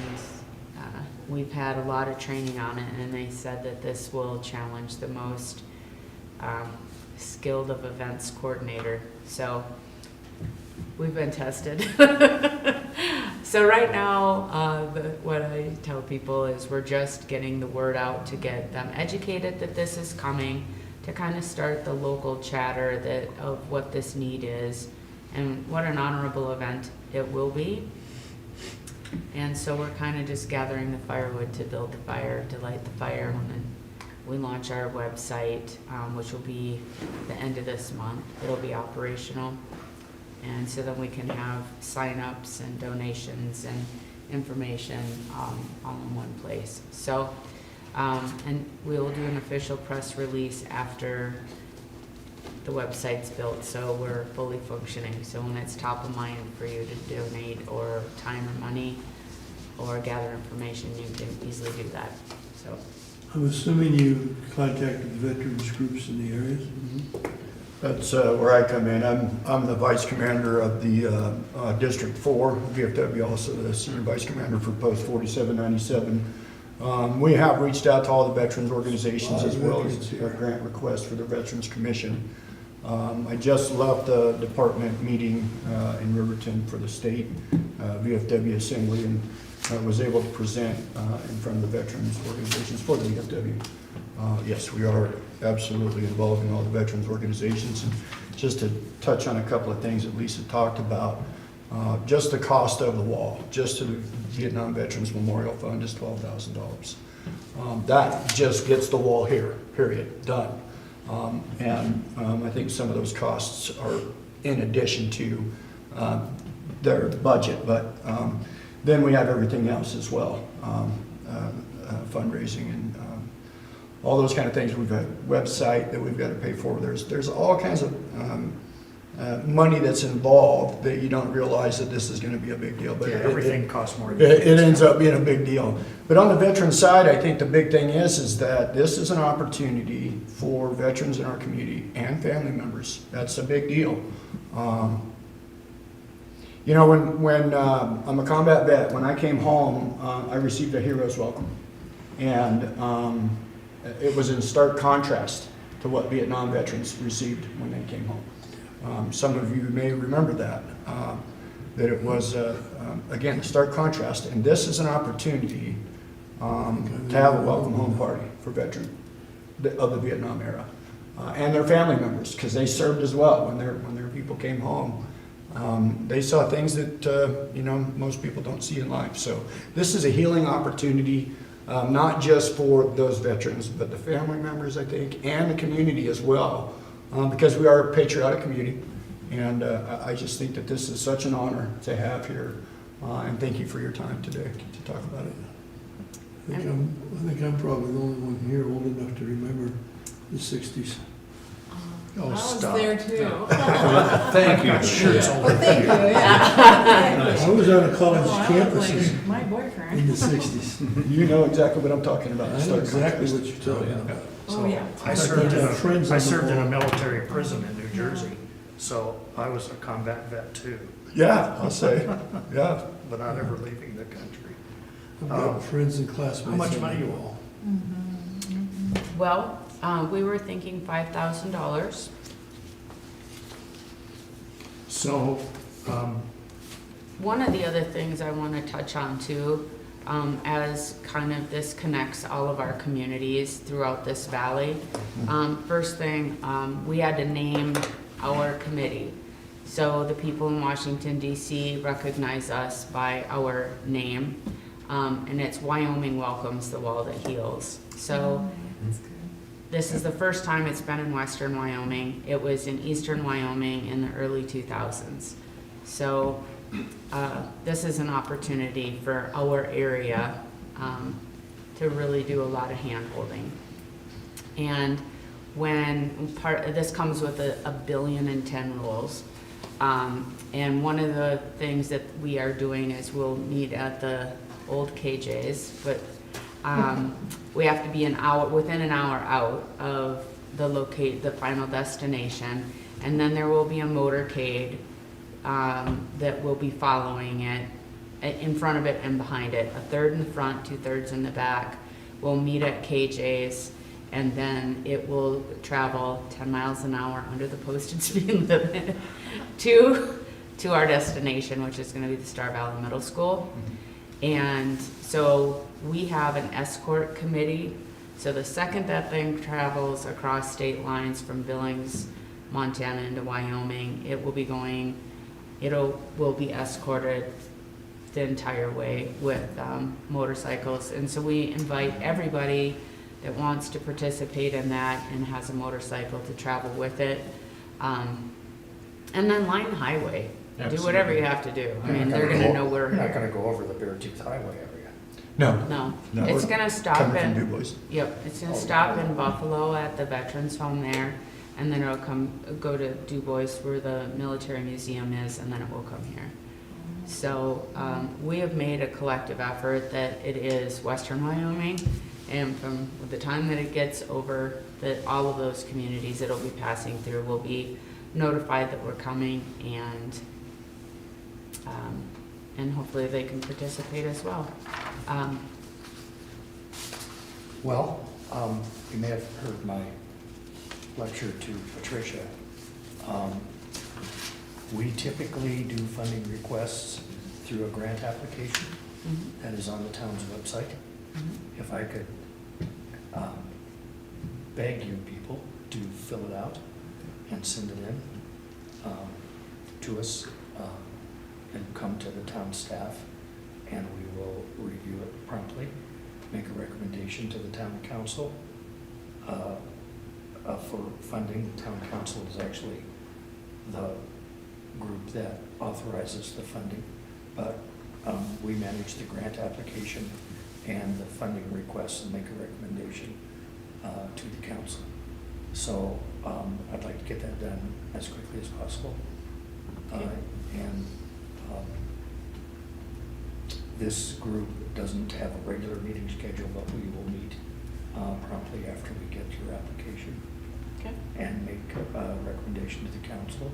we've had a lot of training on it, and they said that this will challenge the most skilled of events coordinator. So we've been tested. So right now, what I tell people is we're just getting the word out to get them educated that this is coming, to kind of start the local chatter of what this need is and what an honorable event it will be. And so we're kind of just gathering the firewood to build the fire, to light the fire, and then we launch our website, which will be the end of this month. It'll be operational. And so then we can have sign-ups and donations and information all in one place. So, and we will do an official press release after the website's built, so we're fully functioning. So when it's top of mind for you to donate or time or money or gather information, you can easily do that. So. I'm assuming you contacted veterans groups in the areas? That's where I come in. I'm the vice commander of the District 4, VFW, also the senior vice commander for Post 4797. We have reached out to all the veterans organizations as well as our grant request for the Veterans Commission. I just left the department meeting in Riverton for the state VFW assembly and was able to present in front of the veterans organizations for the VFW. Yes, we are absolutely involved in all the veterans organizations. And just to touch on a couple of things that Lisa talked about, just the cost of the wall, just to the Vietnam Veterans Memorial Fund is $12,000. That just gets the wall here, period, done. I think some of those costs are in addition to their budget, but then we have everything else as well, fundraising and all those kind of things. We've got a website that we've got to pay for. There's all kinds of money that's involved that you don't realize that this is going to be a big deal. But Yeah, everything costs more. it ends up being a big deal. But on the veteran side, I think the big thing is that this is an opportunity for veterans in our community and family members. That's a big deal. You know, when I'm a combat vet, when I came home, I received a hero's welcome. And it was in stark contrast to what Vietnam veterans received when they came home. Some of you may remember that it was, again, a stark contrast. And this is an opportunity to have a welcome home party for veterans of the Vietnam era and their family members, because they served as well when their people came home. They saw things that, most people don't see in life. So this is a healing opportunity, not just for those veterans, but the family members, I think, and the community as well, because we are a patriotic community. And I just think that this is such an honor to have here. And thank you for your time today to talk about it. I think I'm probably the only one here old enough to remember the 60s. Oh, I was stop. there too. Thank you. Sure, it's Well, over thank you, here. yeah. I was on a college Oh, I was campus like, in my boyfriend. the 60s. You know exactly what I'm talking about. I know Stark exactly contrast. what you're talking about. Oh, yeah. I served in Friends I on the served in a wall. military prison in New Jersey, so I was a combat vet too, Yeah, I'll say, yeah. but not ever leaving the country. I've got friends and classmates. How much on money the you wall. Well, we were thinking $5,000. So, One of the other things I want to touch on too, as kind of this connects all of our communities throughout this valley. First thing, we had to name our committee. So the people in Washington DC recognize us by our name, and it's Wyoming Welcomes the Wall That Heals. So this is the first time it's been in western Wyoming. It was in eastern Wyoming in the early 2000s. So this is an opportunity for our area to really do a lot of hand-holding. And when this comes with a 1,000,000,010 rules. And one of the things that we are doing is we'll meet at the old KJ's, but we have to be within an hour out of the final destination. And then there will be a motorcade that will be following it, in front of it and behind it. A third in the front, 2/3 in the back. We'll meet at KJ's, and then it will travel 10 miles an hour under the posted speed limit to our destination, which is going to be the Star Valley Middle School. And so we have an escort committee. So the second that thing travels across state lines from Billings, Montana into Wyoming, will be escorted the entire way with motorcycles. And so we invite everybody that wants to participate in that and has a motorcycle to travel with it. And then line the highway. Do whatever you have to do. I mean, they're gonna know You're not where, gonna go over the Beartooth Highway, are you? No. no. No. It's gonna stop Coming from in, Du Bois. yep, it's gonna stop in Buffalo at the Veterans Home there. And then it'll go to Du Bois where the military museum is, and then it will come here. So we have made a collective effort that it is western Wyoming, and from the time that it gets over, that all of those communities it'll be passing through will be notified that we're coming, and hopefully they can participate as well. Well, you may have heard my lecture to Patricia. We typically do funding requests through a grant application that is on the town's website. If I could beg you people to fill it out and send it in to us and come to the town staff, and we will review it promptly, make a recommendation to the town council for funding. The town council is actually the group that authorizes the funding, but we manage the grant application and the funding requests and make a recommendation to the council. So I'd like to get that done as quickly as possible. And this group doesn't have a regular meeting schedule, but we will meet promptly after we get your application. Okay. And make a recommendation to the council,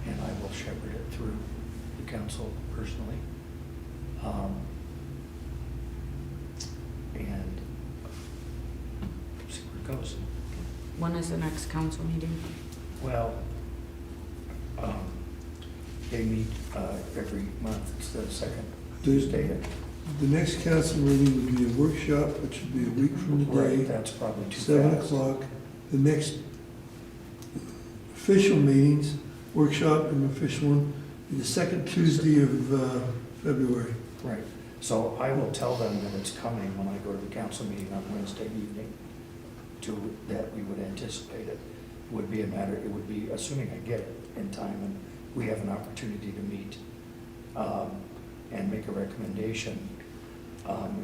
and I will shepherd it through the council personally. And see where it goes. When is the next council meeting? Well, they meet every month. It's the second Tuesday. The next council meeting would be a workshop, which would be a week from Right, today, that's probably too 7 fast. o'clock. The next official meetings, workshop and official one, be the second Tuesday of February. Right, so I will tell them that it's coming when I go to the council meeting on Wednesday evening, that we would anticipate it. Would be a matter, it would be, assuming I get it in time and we have an opportunity to meet and make a recommendation.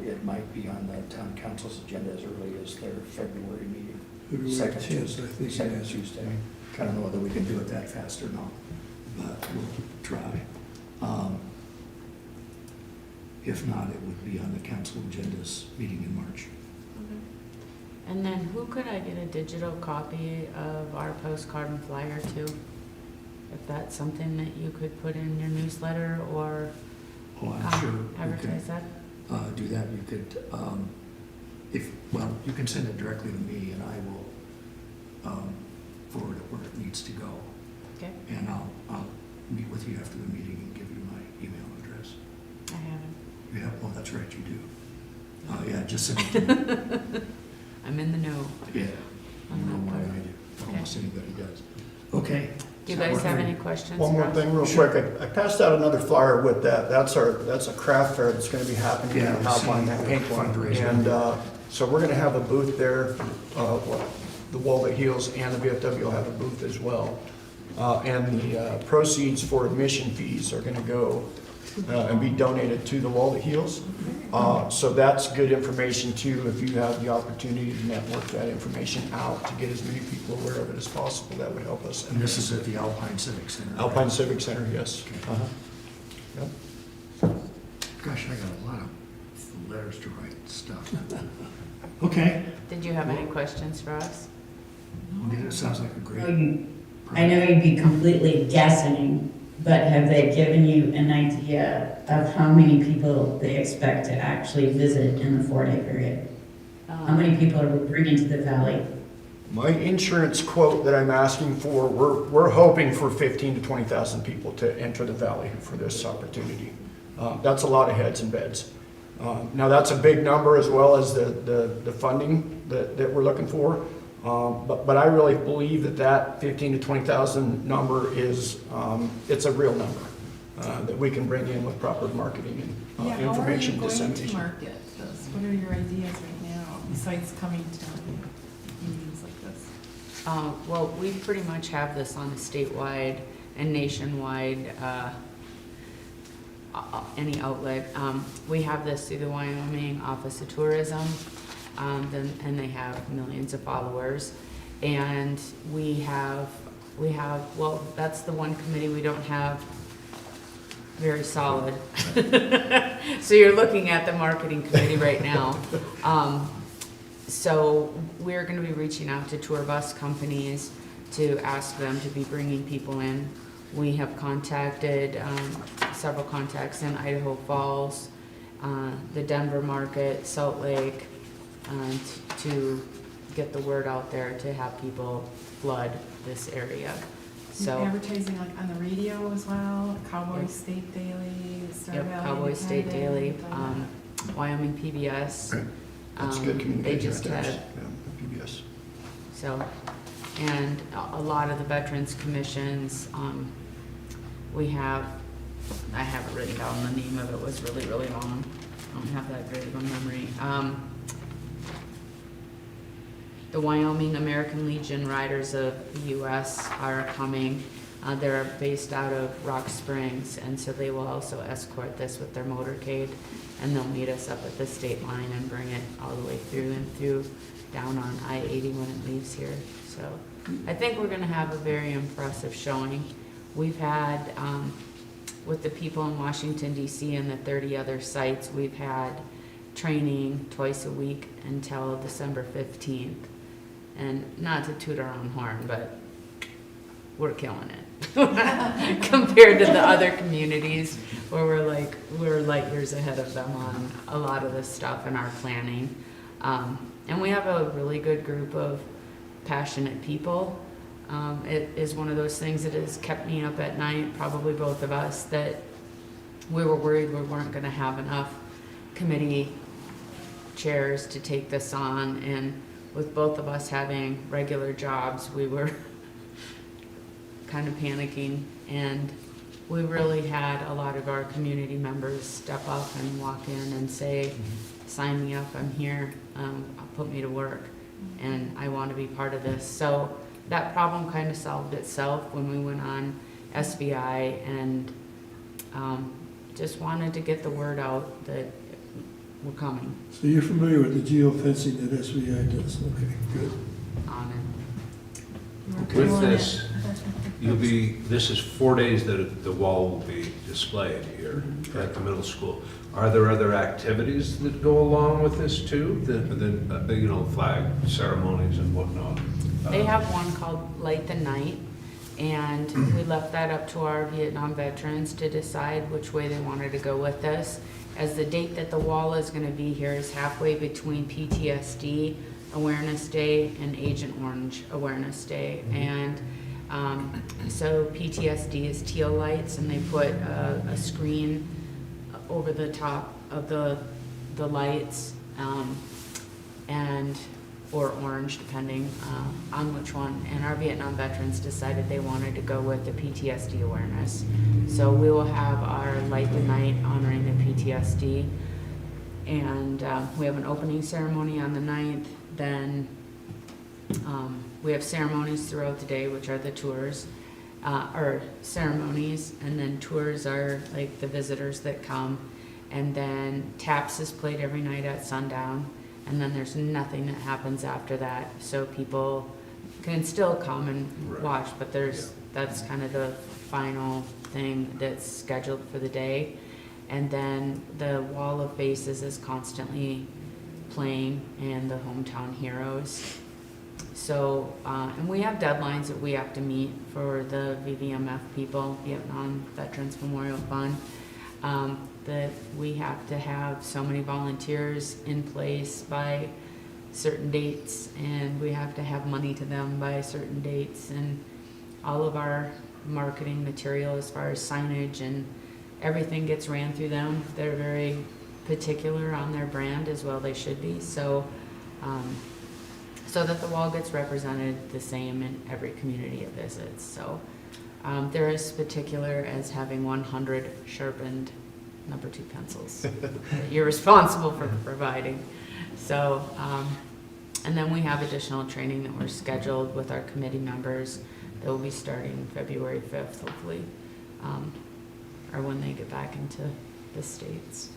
It might be on the town council's agenda as early as their February meeting. February Second 10th, Tuesday, I think it second is. Tuesday. I don't know whether we can do it that fast or not, but we'll try. If not, it would be on the council agenda's meeting in March. And then who could I get a digital copy of our postcard and flyer to? If that's something that you could put in your newsletter or Oh, I'm sure you advertise that? could do that. You could, you can send it directly to me and I will forward it where it needs to go. Okay, And I'll meet with you after the meeting and give you my email address. I haven't. Yeah, oh, that's right, you do. Yeah, just send it to me. I'm in the know. Yeah, I On know that why part. I do. Almost anybody does. Okay. Do you guys have any questions? One more for us? thing real quick, I passed out another flyer with that, that's a craft fair that's gonna be happening in Yeah, Alpine, we've that seen pink one. fundraiser. And, so we're gonna have a booth there, the Walnut Hills and the VFW will have a booth as well. And the proceeds for admission fees are gonna go and be donated to the Walnut Hills. So that's good information too, if you have the opportunity to network that information out to get as many people aware of it as possible, that would help us. And this is at the Alpine Civic Center. right? Alpine Civic Center, yes. Uh-huh. Yep. Gosh, I got a lot of letters to write stuff. Okay. Did you have any questions for us? Okay, that sounds like a great. I know you'd be completely guessing, but have they given you an idea of how many people they expect to actually visit in the 4-day period? How many people are we bringing to the valley? My insurance quote that I'm asking for, we're hoping for 15 to 20,000 people to enter the valley for this opportunity. That's a lot of heads and beds. Now, that's a big number as well as the funding that we're looking for. But I really believe that 15 to 20,000 number is, it's a real number that we can bring in with proper marketing and Yeah, how are you information going to dissemination. market this? What are your ideas right now, besides coming to meetings like this? Well, we pretty much have this on a statewide and nationwide, any outlet. We have this through the Wyoming Office of Tourism, and they have millions of followers. And we have, well, that's the one committee we don't have very solid. So you're looking at the marketing committee right now. So we're gonna be reaching out to tour bus companies to ask them to be bringing people in. We have contacted several contacts in Idaho Falls, the Denver market, Salt Lake, to get the word out there to have people flood this area. So, Advertising like on the radio as well, Cowboy Yep. State Daily, Star yep, Valley Cowboy State Daily, Independent, Wyoming PBS. Right. That's good They communication just right there. had, Yeah, PBS. So, and a lot of the veterans commissions, I have it written down, the name of it was really, really long. I don't have that great of a memory. The Wyoming American Legion Riders of the U.S. are coming. They're based out of Rock Springs, and so they will also escort this with their motorcade, and they'll meet us up at the state line and bring it all the way through and through down on I-80 when it leaves here. So I think we're gonna have a very impressive showing. We've had, with the people in Washington DC and the 30 other sites, we've had training twice a week until December 15th. And not to toot our own horn, but we're killing it compared to the other communities where we're light years ahead of them on a lot of this stuff in our planning. And we have a really good group of passionate people. It is one of those things that has kept me up at night, probably both of us, that we were worried we weren't going to have enough committee chairs to take this on, and with both of us having regular jobs, we were kind of panicking, and we really had a lot of our community members step up and walk in and say, sign me up, I'm here, put me to work, and I want to be part of this. So that problem kind of solved itself when we went on SBI, and just wanted to get the word out that we're coming So you're familiar with the geofencing that SBI does? Okay, good. on it. With this, this is 4 days that the wall will be displayed here at the middle school. Are there other activities that go along with this too? The flag ceremonies and whatnot? They have one called Light the Night, and we left that up to our Vietnam veterans to decide which way they wanted to go with this, as the date that the wall is going to be here is halfway between PTSD Awareness Day and Agent Orange Awareness Day. And so PTSD is teal lights, and they put a screen over the top of the lights, or orange, depending on which one. And our Vietnam veterans decided they wanted to go with the PTSD awareness. So we will have our Light the Night honoring the PTSD. And we have an opening ceremony on the 9th. Then we have ceremonies throughout the day, which are the tours, or ceremonies. And then tours are like the visitors that come. And then taps is played every night at sundown. And then there's nothing that happens after that, so people can still come and watch, but that's kind of the final thing that's scheduled for the day. And then the Wall of Faces is constantly playing, and the Hometown Heroes. So, and we have deadlines that we have to meet for the VVMF people, Vietnam Veterans Memorial Fund. That we have to have so many volunteers in place by certain dates, and we have to have money to them by certain dates, and all of our marketing material as far as signage and everything gets ran through them. They're very particular on their brand, as well they should be, so so that the wall gets represented the same in every community it visits. So they're as particular as having 100 sharpened number 2 pencils that you're responsible for providing. So, and then we have additional training that we're scheduled with our committee members that will be starting February 5th, hopefully, or when they get back into the States.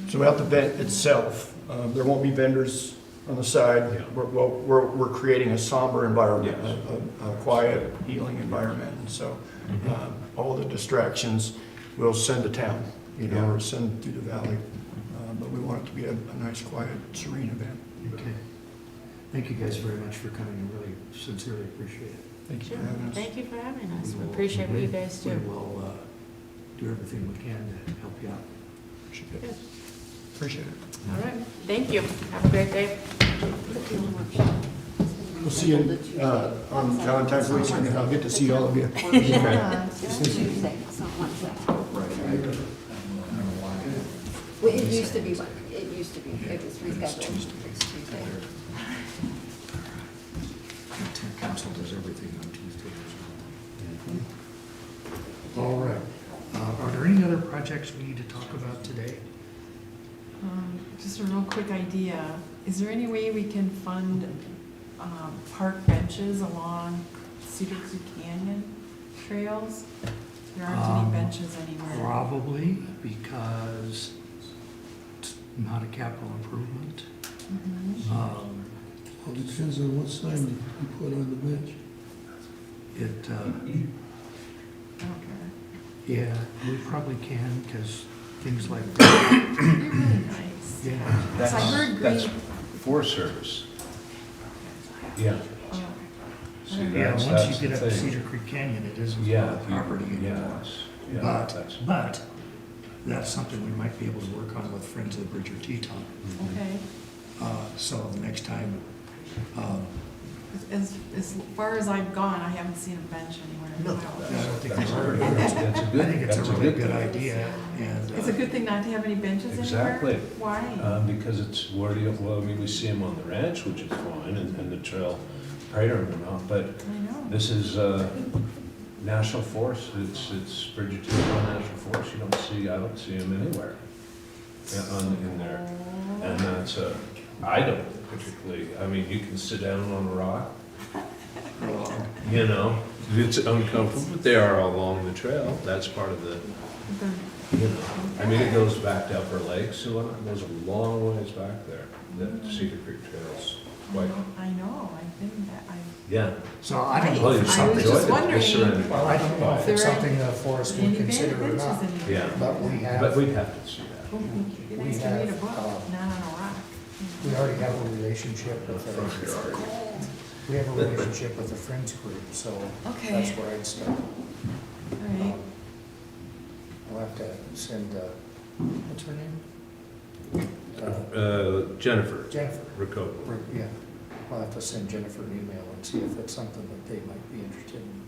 So at the event itself, there won't be vendors on the side. Yeah. We're creating a somber environment, Yes. a quiet, healing environment. And so all the distractions we'll send to town, or send through the valley. But we want it to be a nice, quiet, serene event. Okay. Thank you guys very much for coming. I really sincerely appreciate it. Thank you Sure. for having us. Thank you for having us. We We will- appreciate what you guys We do. will do everything we can to help you out. Appreciate it. All right, thank you. Have a great day. We'll see you on Valentine's weekend, and I'll get to see all of you. Yeah, it's Tuesday, it's not Wednesday. Well, it used to be, it was rescheduled. It's Tuesday. everything on Tuesday as well. All right. Are there any other projects we need to talk about today? Just a real quick idea, is there any way we can fund, park benches along Cedar Creek Canyon trails? There aren't any benches anywhere. Probably because it's not a capital improvement. Mhm. Well, it depends on what sign you put on the bench. It, I don't care. yeah, we probably can, because things like that, It'd be really nice. yeah. Because I heard That's Green, Forest Service. Yeah. oh, See, Yeah, that's once you the get up to thing. Cedar Creek Canyon, it isn't Yeah. public property anymore. Yes, yeah, But, that's, but, that's something we might be able to work on with Friends of the Bridger Teton. okay. So the next time, As far as I've gone, I haven't seen a bench anywhere in No, town. I don't think that's that's very good. good. That's a I good, think it's a that's really good thing. idea, and. It's a good thing not to have any benches anywhere? Exactly. Why? Because it's where do you, well, I mean, we see them on the ranch, which is fine, and the trail, prater them out, but I know. this is, national forest, it's Bridger Teton National Forest, I don't see them anywhere in there. And that's I don't particularly, I mean, you can sit down on a rock, it's uncomfortable, but they are along the trail, that's part of the, I mean, it goes back to Upper Lakes, so it goes a long ways back there, the Cedar Creek Trail's quite, I know, I've been that, yeah. So I don't know Well, if you it's I was something, just wondering- well, I don't know if it's There are something the forest would any consider or benches not, anywhere? Yeah. but we have. But we'd have to see that. It'd be we nice to read a have, book, not on a rock. We already have a relationship with a relationship with a Friends group, so Okay. that's where I'd start. All right, I'll have to send, what's her name? Jennifer Jennifer. Riccobbo. Yeah, I'll have to send Jennifer an email and see if it's something that they might be interested in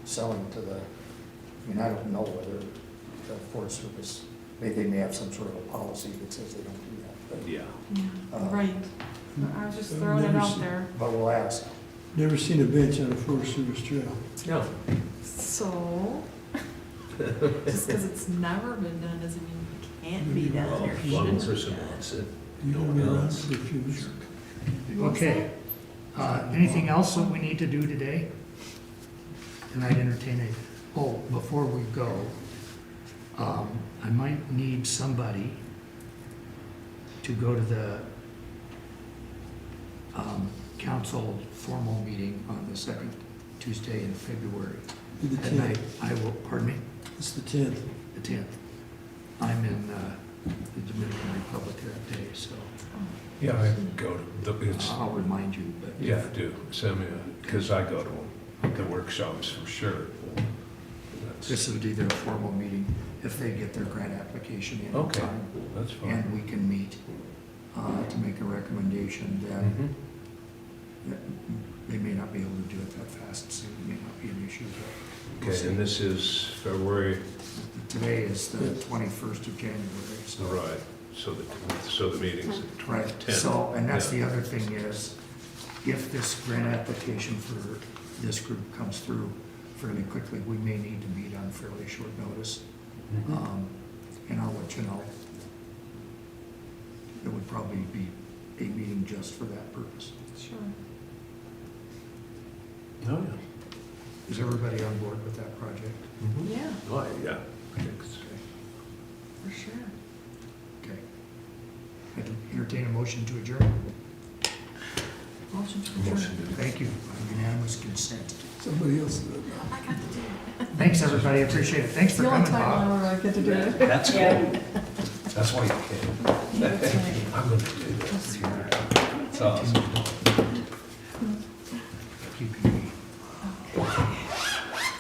selling to the, I mean, I don't know whether the Forest Service, they may have some sort of a policy that says they don't do that, but, Yeah. yeah, right. I was just throwing it out there. but we'll ask. Never seen a bench on a Forest Service trail. No. So, just because it's never been done doesn't mean it can't be done Well, or if one shouldn't. person wants it, You no don't one know else. for a few minutes. Okay, anything else that we need to do today? And I'd entertain it. Oh, before we go, I might need somebody to go to the council formal meeting on the second Tuesday in February. The And 10th. I will, pardon me, It's the 10th. the 10th. I'm in the Dominican Republic that day, so Yeah, I go to, it's, I'll remind you, but. yeah, do, send me because I go to the workshops for sure. That's- This would be their formal meeting if they get their grant application in on Okay, time. that's fine. And we can meet to make a recommendation then. Mhm. They may not be able to do it that fast, so it may not be an issue. But we'll Okay, and see. this is February, Today is the 21st of January, so. right, so the meeting's at Right, 10th. so, and that's Yeah. the other thing is, if this grant application for this group comes through fairly quickly, we may need to meet on fairly short notice. Mhm. And I'll let you know. It would probably be a meeting just for that purpose. Sure. Oh, yeah. Is everybody on board with that project? Mhm. Yeah, Oh, yeah, I think so. for sure. Okay. I'd entertain a motion to adjourn. Motion to Motion adjourn. to- Thank you. Unanimous consent. Somebody else did it. I got to do it. Thanks, everybody. Appreciate it. Thanks It's for the only coming, time Bob. now I get to do it. That's Yeah. good. That's why you came. That's right. I'm gonna do this. It's awesome. Keep you